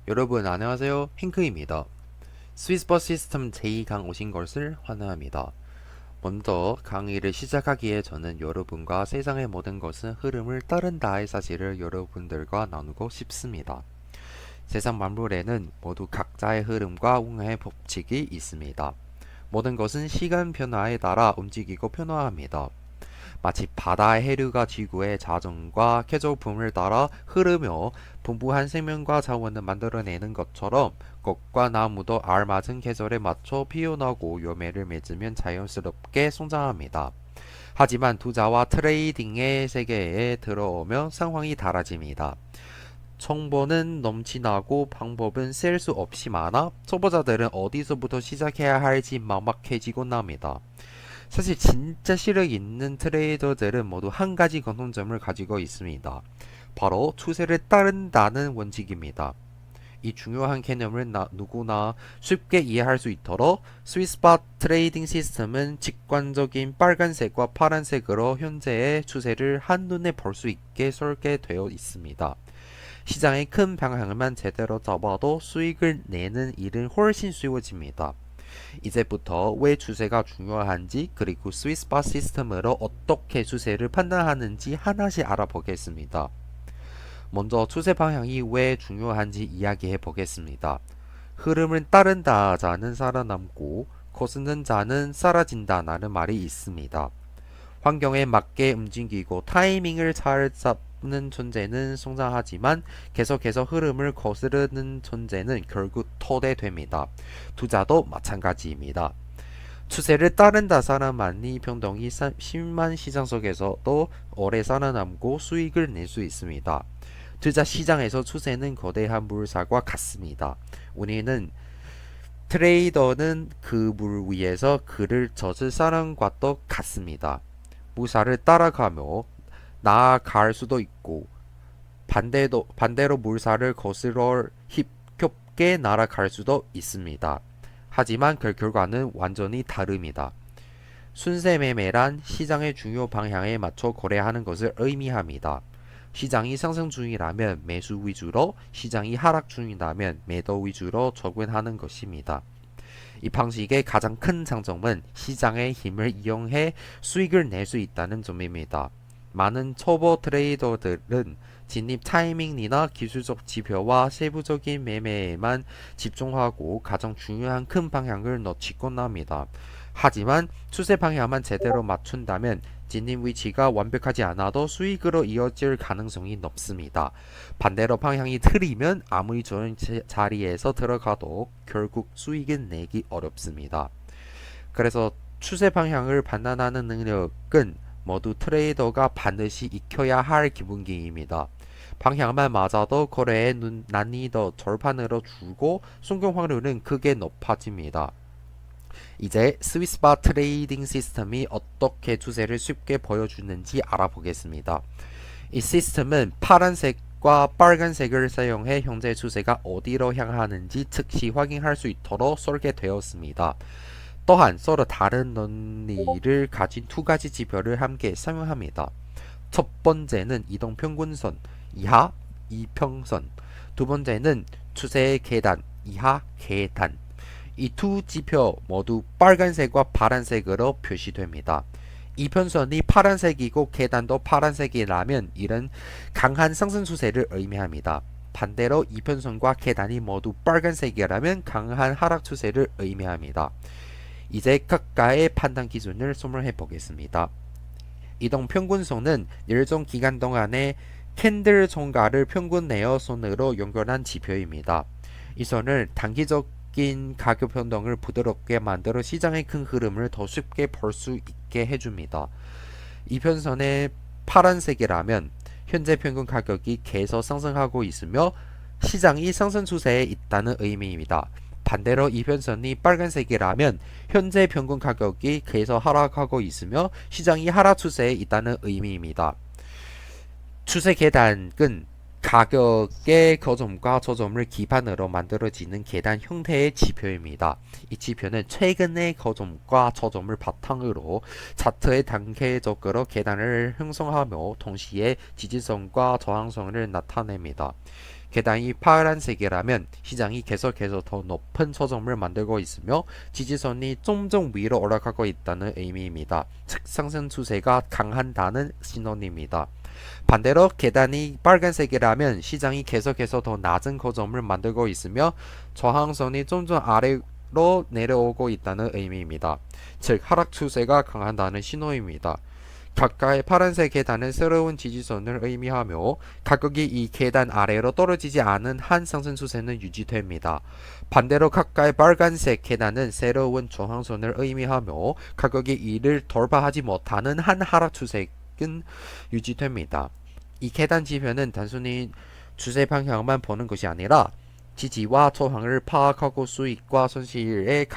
여러분 안녕하세요. 행크입니다. 스위스버스 시스템 제2강 오신 것을 환영합니다. 먼저 강의를 시작하기에 저는 여러분과 세상의 모든 것은 흐름을 따른다의 사실을 여러분들과 나누고 싶습니다. 세상 만물에는 모두 각자의 흐름과 운행의 법칙이 있습니다. 모든 것은 시간 변화에 따라 움직이고 변화합니다. 마치 바다의 해류가 지구의 자전과 계절품을 따라 흐르며 분부한 생명과 자원을 만들어내는 것처럼 꽃과 나무도 알맞은 계절에 맞춰 피어나고 열매를 맺으면 자연스럽게 성장합니다. 하지만 투자와 트레이딩의 세계에 들어오면 상황이 달라집니다. 정보는 넘치나고 방법은 셀 수 없이 많아 초보자들은 어디서부터 시작해야 할지 막막해지곤 합니다. 사실 진짜 실력 있는 트레이더들은 모두 한 가지 공통점을 가지고 있습니다. 바로 추세를 따른다는 원칙입니다. 이 중요한 개념을 누구나 쉽게 이해할 수 있도록 스위스팟 트레이딩 시스템은 직관적인 빨간색과 파란색으로 현재의 추세를 한눈에 볼 수 있게 설계되어 있습니다. 시장의 큰 방향만 제대로 잡아도 수익을 내는 일은 훨씬 쉬워집니다. 이제부터 왜 추세가 중요한지 그리고 스위스바 시스템으로 어떻게 추세를 판단하는지 하나씩 알아보겠습니다. 먼저 추세 방향이 왜 중요한지 이야기해 보겠습니다. 흐름을 따른다 자는 살아남고 거스는 자는 사라진다라는 말이 있습니다. 환경에 맞게 움직이고 타이밍을 잘 잡는 존재는 성장하지만 계속해서 흐름을 거스르는 존재는 결국 토대됩니다. 투자도 마찬가지입니다. 추세를 따른다 사람만이 변동이 심한 시장 속에서도 오래 살아남고 수익을 낼 수 있습니다. 투자 시장에서 추세는 거대한 물살과 같습니다. 우리는 트레이더는 그 물 위에서 그를 젖을 사람과 똑같습니다. 물살을 따라가며 나아갈 수도 있고 반대로 물살을 거스러 힘겹게 날아갈 수도 있습니다. 하지만 그 결과는 완전히 다릅니다. 순세매매란 시장의 중요 방향에 맞춰 거래하는 것을 의미합니다. 시장이 상승 중이라면 매수 위주로, 시장이 하락 중이라면 매도 위주로 접근하는 것입니다. 이 방식의 가장 큰 장점은 시장의 힘을 이용해 수익을 낼 수 있다는 점입니다. 많은 초보 트레이더들은 진입 타이밍이나 기술적 지표와 세부적인 매매에만 집중하고 가장 중요한 큰 방향을 놓치곤 합니다. 하지만 추세 방향만 제대로 맞춘다면 진입 위치가 완벽하지 않아도 수익으로 이어질 가능성이 높습니다. 반대로 방향이 틀리면 아무리 좋은 자리에서 들어가도 결국 수익은 내기 어렵습니다. 그래서 추세 방향을 판단하는 능력은 모두 트레이더가 반드시 익혀야 할 기본기입니다. 방향만 맞아도 거래의 난이도 절반으로 줄고 성공 확률은 크게 높아집니다. 이제 스위스바 트레이딩 시스템이 어떻게 추세를 쉽게 보여주는지 알아보겠습니다. 이 시스템은 파란색과 빨간색을 사용해 현재 추세가 어디로 향하는지 즉시 확인할 수 있도록 설계되었습니다. 또한 서로 다른 논리를 가진 두 가지 지표를 함께 사용합니다. 첫 번째는 이동평균선 이하 이평선, 두 번째는 추세의 계단 이하 계단. 이 두 지표 모두 빨간색과 파란색으로 표시됩니다. 이편선이 파란색이고 계단도 파란색이라면 이는 강한 상승 추세를 의미합니다. 반대로 이편선과 계단이 모두 빨간색이라면 강한 하락 추세를 의미합니다. 이제 각각의 판단 기준을 설명해 보겠습니다. 이동 평균선은 일정 기간 동안의 캔들 종가를 평균 내어 선으로 연결한 지표입니다. 이 선을 단기적인 가격 변동을 부드럽게 만들어 시장의 큰 흐름을 더 쉽게 볼 수 있게 해줍니다. 이 편선의 파란색이라면 현재 평균 가격이 계속 상승하고 있으며 시장이 상승 추세에 있다는 의미입니다. 반대로 이편선이 빨간색이라면 현재 평균 가격이 계속 하락하고 있으며 시장이 하락 추세에 있다는 의미입니다. 추세 계단은 가격의 거점과 저점을 기반으로 만들어지는 계단 형태의 지표입니다. 이 지표는 최근의 거점과 저점을 바탕으로 차트에 단계적으로 계단을 형성하며 동시에 지지선과 저항선을 나타냅니다. 계단이 파란색이라면 시장이 계속해서 더 높은 저점을 만들고 있으며 지지선이 점점 위로 올라가고 있다는 의미입니다. 즉 상승 추세가 강한다는 신호입니다. 반대로 계단이 빨간색이라면 시장이 계속해서 더 낮은 거점을 만들고 있으며 저항선이 점점 아래로 내려오고 있다는 의미입니다. 즉 하락 추세가 강한다는 신호입니다. 각각의 파란색 계단은 새로운 지지선을 의미하며 가격이 이 계단 아래로 떨어지지 않은 한 상승 추세는 유지됩니다. 반대로 각각의 빨간색 계단은 새로운 저항선을 의미하며 가격이 이를 돌파하지 못하는 한 하락 추세는 유지됩니다. 이 계단 지표는 단순히 추세 방향만 보는 것이 아니라 지지와 저항을 파악하고 수익과 손실의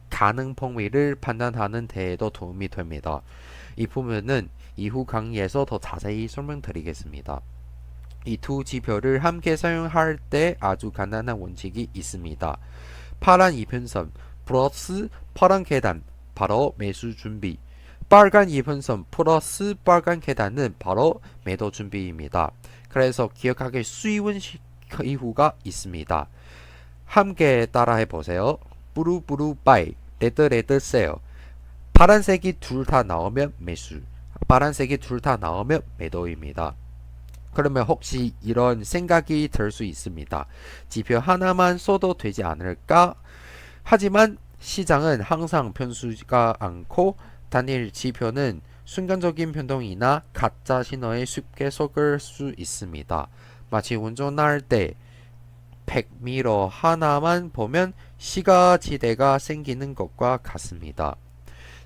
가능 범위를 판단하는 데에도 도움이 됩니다. 이 부분은 이후 강의에서 더 자세히 설명드리겠습니다. 이 두 지표를 함께 사용할 때 아주 간단한 원칙이 있습니다. 파란 이평선 플러스 파란 계단 바로 매수 준비, 빨간 이평선 플러스 빨간 계단은 바로 매도 준비입니다. 그래서 기억하기 쉬운 이유가 있습니다. 함께 따라해 보세요. 브루 바이, 레드 셀. 파란색이 둘 다 나오면 매수, 파란색이 둘 다 나오면 매도입니다. 그러면 혹시 이런 생각이 들 수 있습니다. 지표 하나만 써도 되지 않을까? 하지만 시장은 항상 변수가 않고 단일 지표는 순간적인 변동이나 가짜 신호에 쉽게 속을 수 있습니다. 마치 운전할 때 100m 하나만 보면 시가지대가 생기는 것과 같습니다.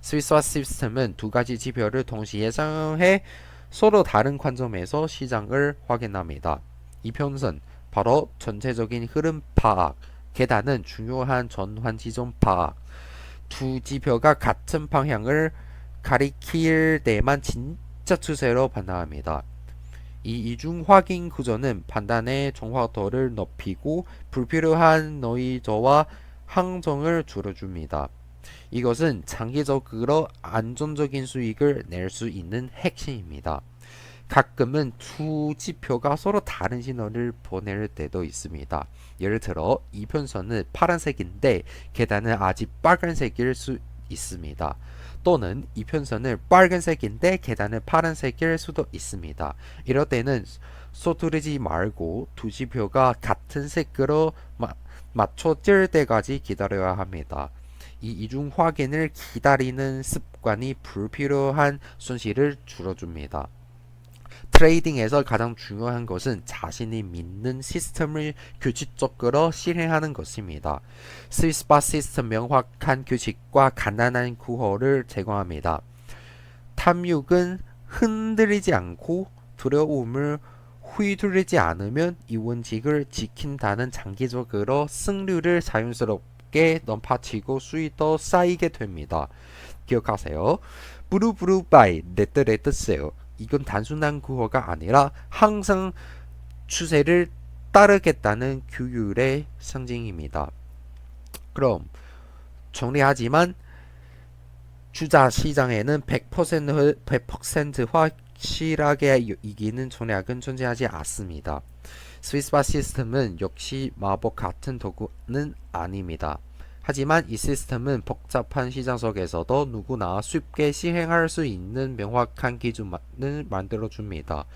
스위스와 시스템은 두 가지 지표를 동시에 사용해 서로 다른 관점에서 시장을 확인합니다. 이평선, 바로 전체적인 흐름 파악, 계단은 중요한 전환 지점 파악. 두 지표가 같은 방향을 가리킬 때만 진짜 추세로 판단합니다. 이 이중 확인 구조는 판단의 정확도를 높이고 불필요한 노이즈와 항정을 줄여줍니다. 이것은 장기적으로 안정적인 수익을 낼 수 있는 핵심입니다. 가끔은 두 지표가 서로 다른 신호를 보낼 때도 있습니다. 예를 들어 이평선은 파란색인데 계단은 아직 빨간색일 수 있습니다. 또는 이평선은 빨간색인데 계단은 파란색일 수도 있습니다. 이럴 때는 서두르지 말고 두 지표가 같은 색으로 맞춰질 때까지 기다려야 합니다. 이 이중 확인을 기다리는 습관이 불필요한 손실을 줄여줍니다. 트레이딩에서 가장 중요한 것은 자신이 믿는 시스템을 규칙적으로 실행하는 것입니다. 스위스바 시스템 명확한 규칙과 간단한 구호를 제공합니다. 탐욕은 흔들리지 않고 두려움을 휘두르지 않으면 이 원칙을 지킨다는 장기적으로 승률을 자연스럽게 넘파치고 수익도 쌓이게 됩니다. 기억하세요. 브루 바이 레드 셀. 이건 단순한 구호가 아니라 항상 추세를 따르겠다는 규율의 상징입니다. 그럼 정리하지만 주자 시장에는 100% 확실하게 이기는 전략은 존재하지 않습니다. 스위스바 시스템은 역시 마법 같은 도구는 아닙니다. 하지만 이 시스템은 복잡한 시장 속에서도 누구나 쉽게 시행할 수 있는 명확한 기준을 만들어줍니다.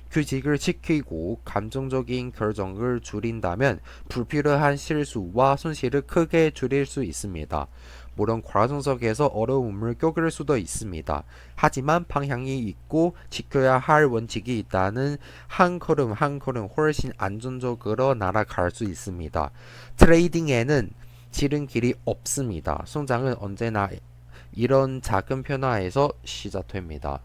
규칙을 지키고 감정적인 결정을 줄인다면 불필요한 실수와 손실을 크게 줄일 수 있습니다. 물론 과정 속에서 어려움을 겪을 수도 있습니다. 하지만 방향이 있고 지켜야 할 원칙이 있다는 한 걸음 한 걸음 훨씬 안정적으로 날아갈 수 있습니다. 트레이딩에는 지름길이 없습니다. 성장은 언제나 이런 작은 변화에서 시작됩니다.